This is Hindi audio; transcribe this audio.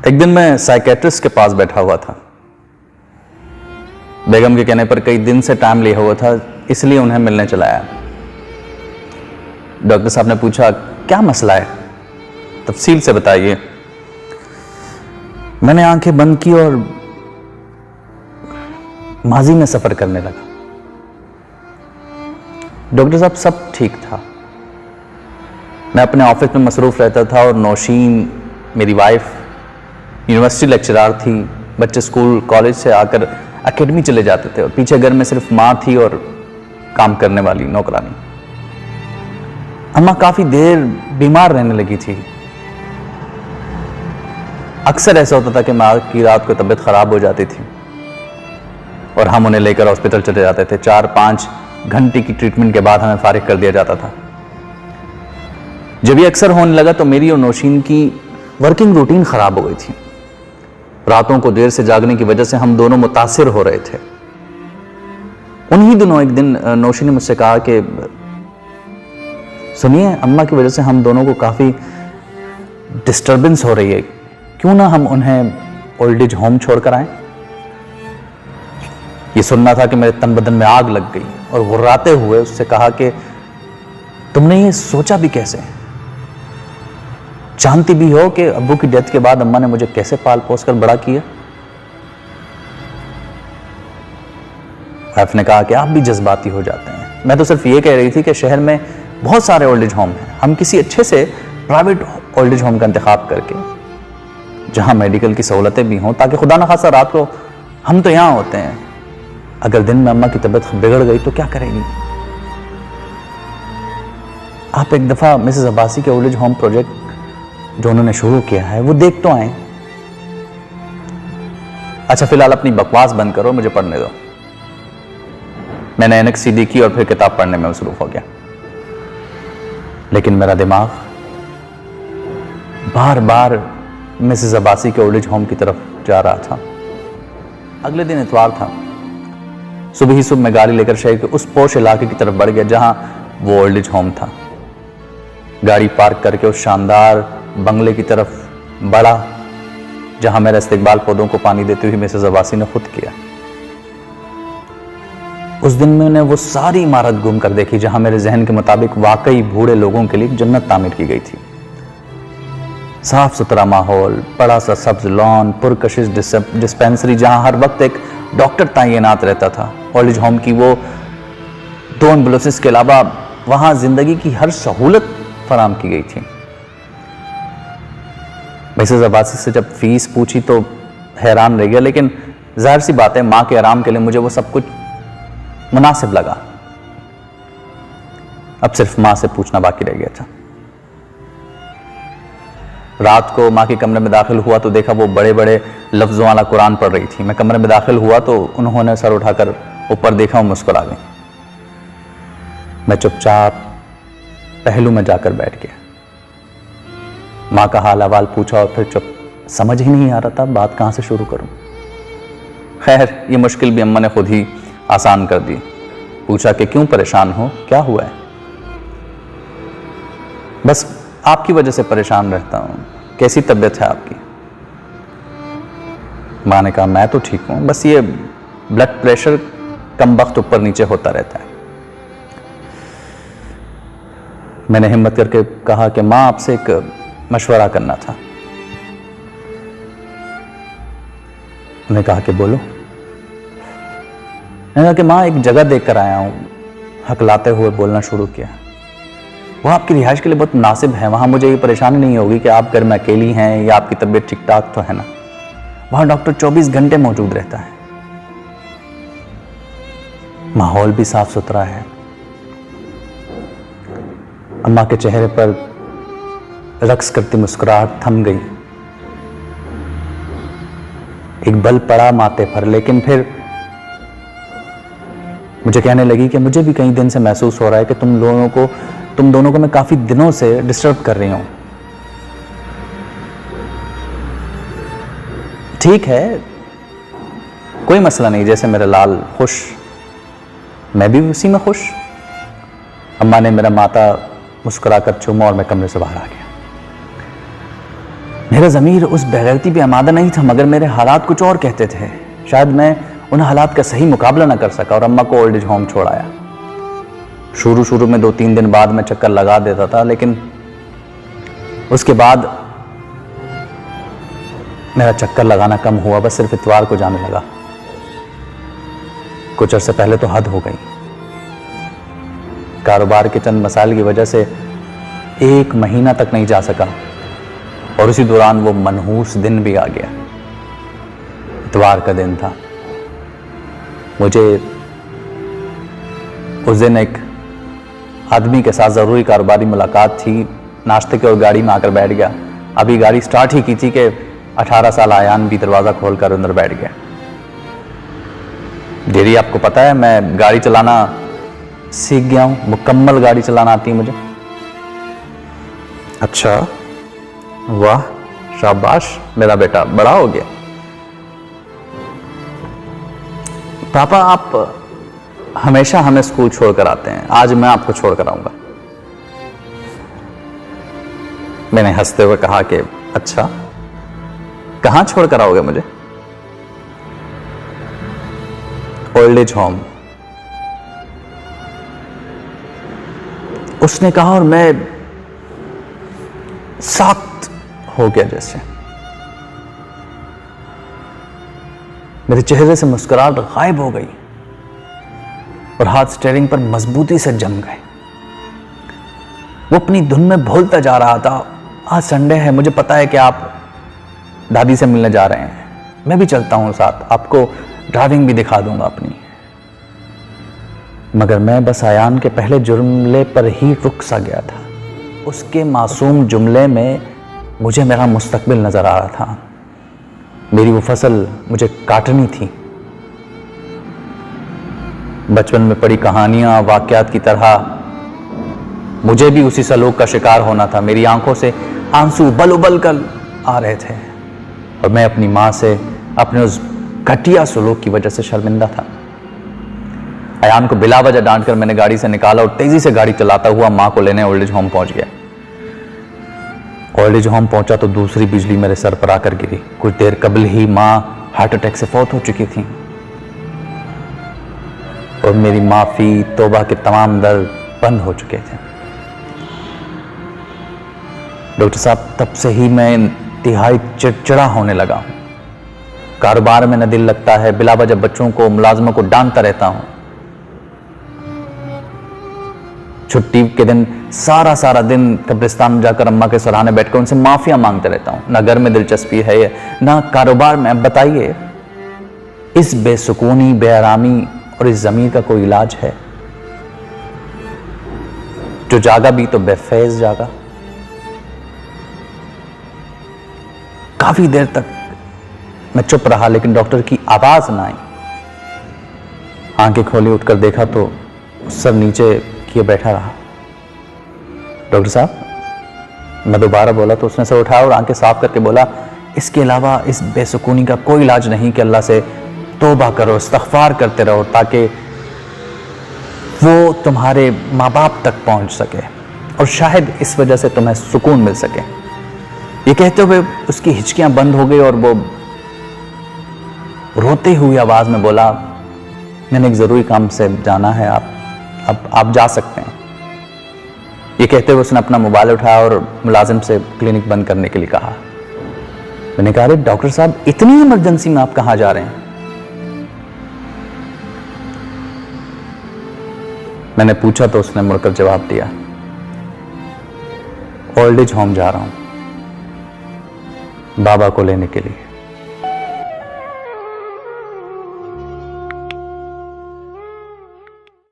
एक दिन मैं साइकेट्रिस्ट के पास बैठा हुआ था। बेगम के कहने पर कई दिन से टाइम लिया हुआ था, इसलिए उन्हें मिलने चला आया। डॉक्टर साहब ने पूछा, क्या मसला है, तफसील से बताइए। मैंने आंखें बंद की और माजी में सफर करने लगा। डॉक्टर साहब, सब ठीक था। मैं अपने ऑफिस में मसरूफ रहता था और नौशीन मेरी वाइफ यूनिवर्सिटी लेक्चरार थी। बच्चे स्कूल कॉलेज से आकर एकेडमी चले जाते थे और पीछे घर में सिर्फ माँ थी और काम करने वाली नौकरानी। अम्मा काफी देर बीमार रहने लगी थी। अक्सर ऐसा होता था कि माँ की रात को तबीयत खराब हो जाती थी और हम उन्हें लेकर हॉस्पिटल चले जाते थे। 4-5 घंटे की ट्रीटमेंट के बाद हमें फारिग कर दिया जाता था। जब ये अक्सर होने लगा तो मेरी और नौशीन की वर्किंग रूटीन खराब हो गई थी। रातों को देर से जागने की वजह से हम दोनों मुतासिर हो रहे थे। उन्हीं दिनों एक दिन नौशीन ने मुझसे कहा कि सुनिए, अम्मा की वजह से हम दोनों को काफी डिस्टरबेंस हो रही है, क्यों ना हम उन्हें ओल्ड एज होम छोड़कर आए। ये सुनना था कि मेरे तन बदन में आग लग गई और गुर्राते हुए उससे कहा कि तुमने ये सोचा भी कैसे? जानती भी हो कि अब्बू की डेथ के बाद अम्मा ने मुझे कैसे पाल पोस कर बड़ा किया। वाइफ ने कहा कि आप भी जज्बाती हो जाते हैं। मैं तो सिर्फ ये कह रही थी कि शहर में बहुत सारे ओल्ड एज होम हैं, हम किसी अच्छे से प्राइवेट ओल्ड एज होम का इंतखाब करके, जहां मेडिकल की सहूलतें भी हों, ताकि खुदा न खासा रात को हम तो यहां होते हैं, अगर दिन में अम्मा की तबीयत बिगड़ गई तो क्या करेगी। आप एक दफा मिसेस अब्बासी के ओल्ड एज होम प्रोजेक्ट जो उन्होंने शुरू किया है वो देख तो आए। अच्छा, फिलहाल अपनी बकवास बंद करो, मुझे पढ़ने दो। मैंने ऐनक सीधी की और फिर किताब पढ़ने में मसरूफ हो गया, लेकिन मेरा दिमाग बार बार मिसेस अब्बासी के ओल्ड एज होम की तरफ जा रहा था। अगले दिन इतवार था। सुबह ही सुबह मैं गाड़ी लेकर शहर के उस पोश इलाके की तरफ बढ़ गया जहां वो ओल्ड एज होम था। गाड़ी पार्क करके उस शानदार बंगले की तरफ बढ़ा जहां मेरा इस्तेकबाल पौधों को पानी देते हुए मिसेस अब्बासी ने खुद किया। उस दिन मैंने वो सारी इमारत घूम कर देखी जहां मेरे जहन के मुताबिक वाकई बूढ़े लोगों के लिए जन्नत तामीर की गई थी। साफ सुथरा माहौल, बड़ा सा सब्ज लॉन, पुरकशिश डिस्पेंसरी जहां हर वक्त एक डॉक्टर तैनात रहता था। ओल्ड एज होम की वो 2 एम्बुलेंसेस के अलावा वहां जिंदगी की हर सहूलत फराम की गई थी। मिसेस अब्बासी से जब फीस पूछी तो हैरान रह गया, लेकिन जाहिर सी बात है माँ के आराम के लिए मुझे वो सब कुछ मुनासिब लगा। अब सिर्फ माँ से पूछना बाकी रह गया था। रात को माँ के कमरे में दाखिल हुआ तो देखा वो बड़े बड़े लफ्जों वाला कुरान पढ़ रही थी। मैं कमरे में दाखिल हुआ तो उन्होंने सर उठाकर ऊपर देखा और मुस्कुरा गई। मैं चुपचाप पहलू में जाकर बैठ गया। माँ का हाल अहवाल पूछा और फिर चुप। समझ ही नहीं आ रहा था बात कहां से शुरू करूं। खैर, ये मुश्किल भी अम्मा ने खुद ही आसान कर दी। पूछा कि क्यों परेशान हो, क्या हुआ है? बस आपकी वजह से परेशान रहता हूं। कैसी तबीयत है आपकी? माँ ने कहा, मैं तो ठीक हूं, बस ये ब्लड प्रेशर कम वक्त ऊपर नीचे होता रहता है। मैंने हिम्मत करके कहा कि माँ, आपसे एक मशवरा करना था। उन्होंने कहा कि बोलो। मैंने कहा कि माँ, एक जगह देखकर आया हूं। हकलाते हुए बोलना शुरू किया। वो आपकी रिहाइश के लिए बहुत मुनासिब है। वहां मुझे ये परेशानी नहीं होगी कि आप घर में अकेली हैं या आपकी तबीयत ठीक ठाक तो है ना। वहां डॉक्टर 24 घंटे मौजूद रहता है। माहौल भी साफ सुथरा है। अम्मा के चेहरे पर रक्स करती मुस्कुराहट थम गई। एक बल पड़ा माथे पर, लेकिन फिर मुझे कहने लगी कि मुझे भी कई दिन से महसूस हो रहा है कि तुम दोनों को मैं काफी दिनों से डिस्टर्ब कर रही हूं। ठीक है, कोई मसला नहीं। जैसे मेरा लाल खुश, मैं भी उसी में खुश। अम्मा ने मेरा माथा मुस्कुराकर चूमा और मैं कमरे से बाहर आ गया। मेरा ज़मीर उस बेगैरती पे आमादा नहीं था, मगर मेरे हालात कुछ और कहते थे। शायद मैं उन हालात का सही मुकाबला ना कर सका और अम्मा को ओल्ड एज होम छोड़ आया। शुरू में 2-3 दिन बाद मैं चक्कर लगा देता था, लेकिन उसके बाद मेरा चक्कर लगाना कम हुआ, बस सिर्फ इतवार को जाने लगा। कुछ अर्से पहले तो हद हो गई। कारोबार के चंद मसाइल की वजह से 1 महीना तक नहीं जा सका और उसी दौरान वो मनहूस दिन भी आ गया। इतवार का दिन था। मुझे उस दिन एक आदमी के साथ ज़रूरी कारोबारी मुलाकात थी। नाश्ते के और गाड़ी में आकर बैठ गया। अभी गाड़ी स्टार्ट ही की थी कि 18 साल आयान भी दरवाज़ा खोलकर अंदर बैठ गया। डेरी, आपको पता है मैं गाड़ी चलाना सीख गया हूं, मुकम्मल गाड़ी चलाना आती है मुझे। अच्छा, वाह, शाबाश, मेरा बेटा बड़ा हो गया। पापा, आप हमेशा हमें स्कूल छोड़कर आते हैं, आज मैं आपको छोड़कर आऊंगा। मैंने हंसते हुए कहा कि अच्छा, कहां छोड़कर आओगे मुझे? Old age home. उसने कहा और मैं सख्त हो गया जैसे। मेरे चेहरे से मुस्कुराहट गायब हो गई और हाथ स्टीयरिंग पर मजबूती से जम गए। वो अपनी धुन में भूलता जा रहा था। आज संडे है, मुझे पता है कि आप दादी से मिलने जा रहे हैं, मैं भी चलता हूं साथ, आपको ड्राइविंग भी दिखा दूंगा अपनी। मगर मैं बस आयान के पहले जुमले पर ही रुक सा गया था। उसके मासूम जुमले में मुझे मेरा मुस्तकबिल नजर आ रहा था। मेरी वो फसल मुझे काटनी थी। बचपन में पढ़ी कहानियां, वाकयात की तरह मुझे भी उसी सलूक का शिकार होना था। मेरी आंखों से आंसू उबल उबल कर आ रहे थे और मैं अपनी मां से अपने उस घटिया सलूक की वजह से शर्मिंदा था। अयान को बिला वजह डांटकर मैंने गाड़ी से निकाला और तेजी से गाड़ी चलाता हुआ मां को लेने ओल्ड एज होम पहुंच गया। ओल्ड एज होम पहुंचा तो दूसरी बिजली मेरे सर पर आकर गिरी। कुछ देर कबल ही मां हार्ट अटैक से फौत हो चुकी थी और मेरी माफी, तौबा के तमाम दर बंद हो चुके थे। डॉक्टर साहब, तब से ही मैं इंतहाई चिड़चिड़ा होने लगा हूं। कारोबार में न दिल लगता है, बिला वजह बच्चों को, मुलाजमों को डांटता रहता हूं। छुट्टी के दिन सारा दिन कब्रिस्तान में जाकर अम्मा के सराहने बैठकर उनसे माफिया मांगते रहता हूं। ना घर में दिलचस्पी है, ना कारोबार में। अब बताइए, इस बेसुकूनी, बेआरामी और इस ज़मीर का कोई इलाज है? जो जागा भी तो बेफैज जागा। काफी देर तक मैं चुप रहा, लेकिन डॉक्टर की आवाज ना आई। आंखें खोली, उठकर देखा तो सर नीचे किए बैठा रहा। डॉक्टर साहब, मैं दोबारा बोला तो उसने सर उठाया और आंखें साफ करके बोला, इसके अलावा इस बेसुकूनी का कोई इलाज नहीं कि अल्लाह से तौबा करो, इस्तग़फ़ार करते रहो, ताकि वो तुम्हारे माँ बाप तक पहुंच सके और शायद इस वजह से तुम्हें सुकून मिल सके। ये कहते हुए उसकी हिचकियां बंद हो गई और वो रोते हुई आवाज में बोला, मैंने एक जरूरी काम से जाना है, अब आप जा सकते हैं। ये कहते हुए उसने अपना मोबाइल उठाया और मुलाजिम से क्लिनिक बंद करने के लिए कहा। मैंने कहा, अरे डॉक्टर साहब, इतनी इमरजेंसी में आप कहां जा रहे हैं? मैंने पूछा तो उसने मुड़कर जवाब दिया, ओल्ड एज होम जा रहा हूं बाबा को लेने के लिए।